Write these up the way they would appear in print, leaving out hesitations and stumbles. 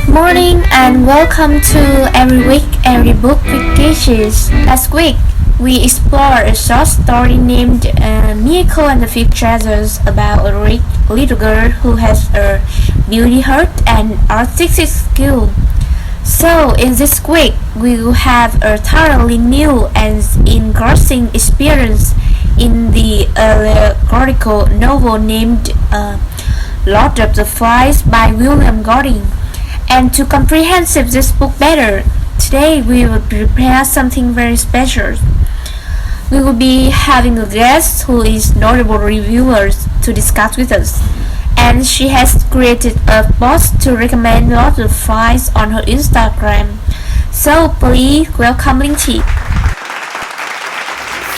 Morning and welcome to Every Week Every Book with Gishes. Last week we explored a short story named Miracle and the Few Treasures about a little girl who has a beauty heart and artistic skill. So in this week we will have a thoroughly new and engrossing experience in the allegorical novel named Lord of the Flies by William Golding. And to comprehend this book better, today we will prepare something very special. We will be having a guest who is notable reviewer to discuss with us, and she has created a post to recommend Lord of the Flies on her Instagram. So please welcome Linh.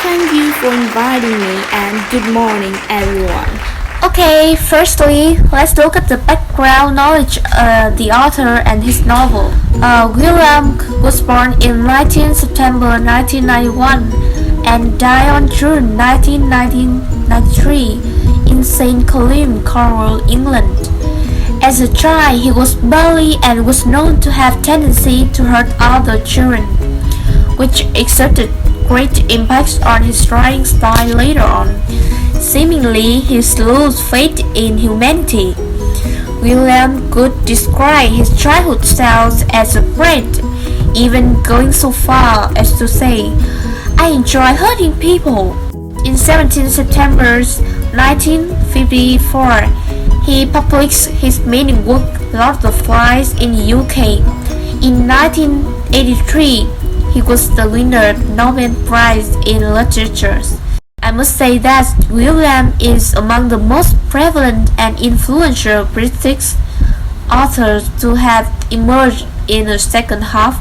Thank you for inviting me and good morning everyone. Okay, firstly, let's look at the background knowledge of the author and his novel. William was born in 19 September 1991 and died on June 1993 in St. Columb, Cornwall, England. As a child, he was bullied and was known to have tendency to hurt other children, which exerted great impact on his writing style later on. Seemingly, he lost faith in humanity. William could describe his childhood self as a friend, even going so far as to say, "I enjoy hurting people." In 17 September 1954, he published his main work, Lord of the Flies, in the UK. In 1983, he was the winner of the Nobel Prize in Literature. I must say that William is among the most prevalent and influential British authors to have emerged in the second half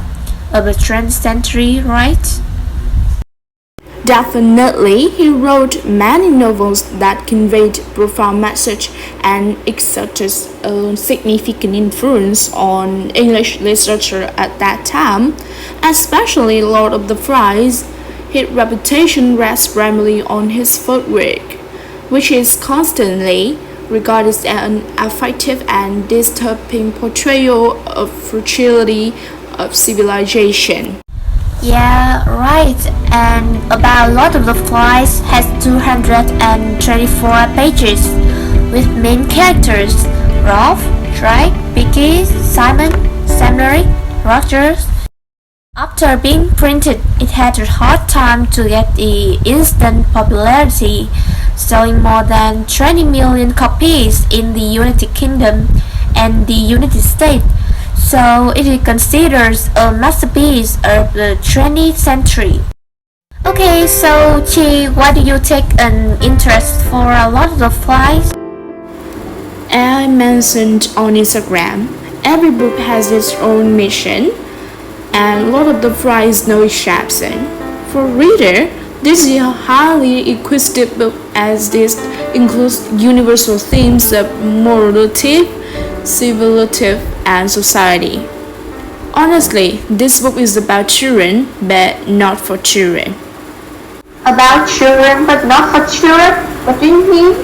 of the 20th century, right? Definitely, he wrote many novels that conveyed profound message and exerted a significant influence on English literature at that time, especially Lord of the Flies. His reputation rests primarily on his footwork, which is constantly regarded as an effective and disturbing portrayal of fragility of civilization. Yeah, right. And about Lord of the Flies has 224 pages with main characters Rolf, Drake, Vicky, Simon, Samuel, Rogers. After being printed, it had a hard time to get the instant popularity, selling more than 20 million copies in the United Kingdom and the United States. So it is considered a masterpiece of the 20th century. Okay, so Chi, why do you take an interest for a Lord of the Flies? As I mentioned on Instagram, every book has its own mission, and Lord of the Flies is no exception. For reader, this is a highly inquisitive book as this includes universal themes of morality, civility, and society. Honestly, this book is about children, but not for children. About children but not for children? What do you mean?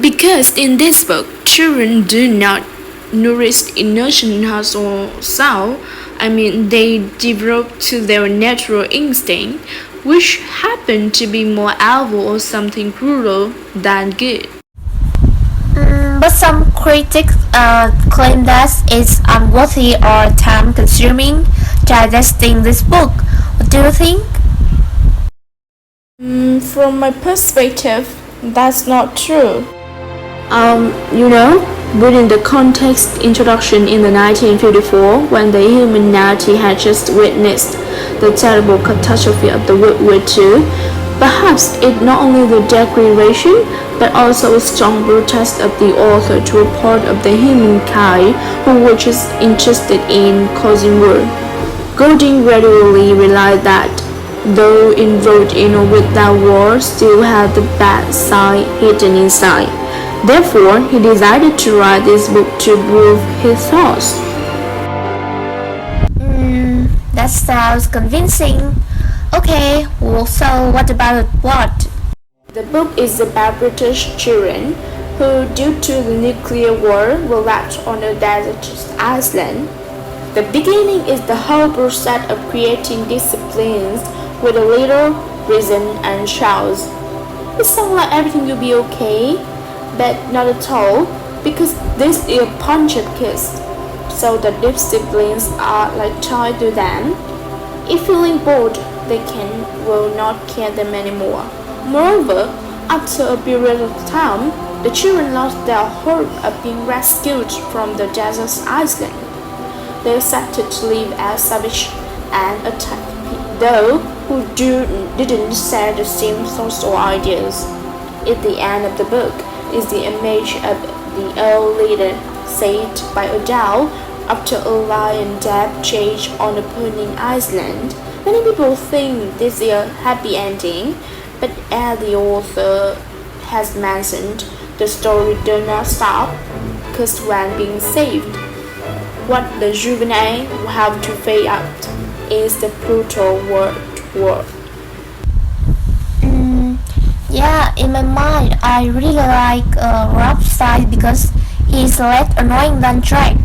Because in this book, children do not nourish innocent hearts or soul. They develop to their natural instinct, which happen to be more evil or something cruel than good. But some critics claim that it's unworthy or time-consuming digesting this book. What do you think? From my perspective, that's not true. Within the context introduction in the 1954, when the humanity had just witnessed the terrible catastrophe of the World War II, perhaps it not only the declaration, but also a strong protest of the author to a part of the humankind who were just interested in causing war. Golding gradually realized that, though involved in or without war, still had the bad side hidden inside. Therefore, he decided to write this book to prove his thoughts. That sounds convincing. Okay, well, so what about the plot? The book is about British children who, due to the nuclear war, were left on a desert island. The beginning is the whole process of creating disciplines with a little reason and chows. It sounds like everything will be okay, but not at all, because this is a bunch of kids, so the disciplines are like tied to them. If feeling bored, they will not care them anymore. Moreover, after a period of time, the children lost their hope of being rescued from the desert island. They accepted to live as savage and attack those who didn't share the same social ideas. At the end of the book is the image of the old leader saved by a dove after a lion death chase on a burning island. Many people think this is a happy ending, but as the author has mentioned, the story does not stop, because when being saved, what the juvenile have to face out is the brutal world war. Yeah, in my mind, I really like Rob's side because he's less annoying than Drake.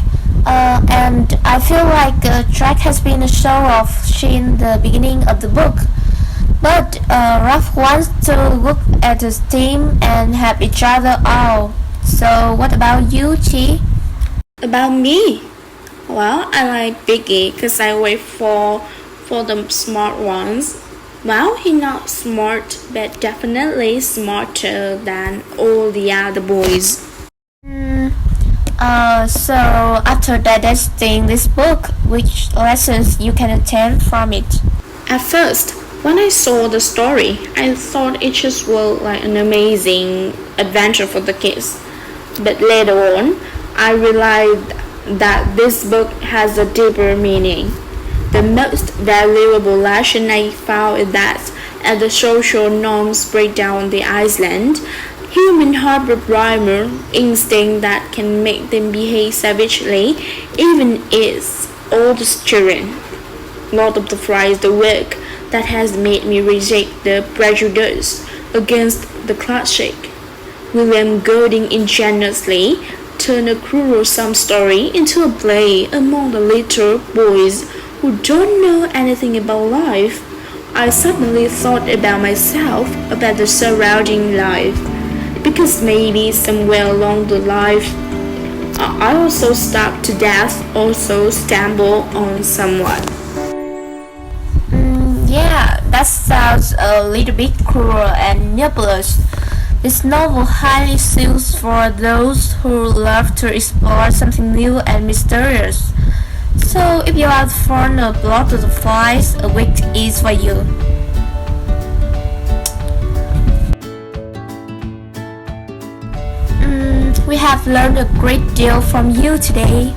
And I feel like Drake has been a show off since the beginning of the book. But Raph wants to look at his team and help each other out. So what about you, Chi? About me? Well, I like Biggie because I wait for the smart ones. Well, he's not smart, but definitely smarter than all the other boys. So after digesting this book, which lessons you can attend from it? At first, when I saw the story, I thought it just was like an amazing adventure for the kids. But later on, I realized that this book has a deeper meaning. The most valuable lesson I found is that as the social norms break down the island, human harbor primal instinct that can make them behave savagely, even as old children. Lord of the Flies, the work that has made me reject the prejudice against the classic. William Golding ingeniously turned a gruesome story into a play among the little boys who don't know anything about life. I suddenly thought about myself, about the surrounding life, because maybe somewhere along the life I also starved to death, also stumble on someone. Yeah, that sounds a little bit cruel and nebulous. This novel highly suits for those who love to explore something new and mysterious. So if you are fond of Lord of the Flies, a week is for you. We have learned a great deal from you today.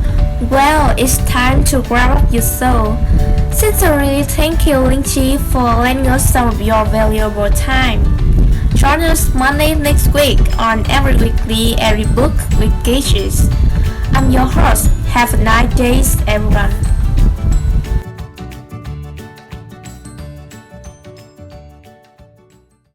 Well, it's time to grab up your soul. Sincerely, thank you, Linchi, for lending us some of your valuable time. Join us Monday next week on Every Weekly Every Book with Gages. I'm your host. Have a nice day, everyone.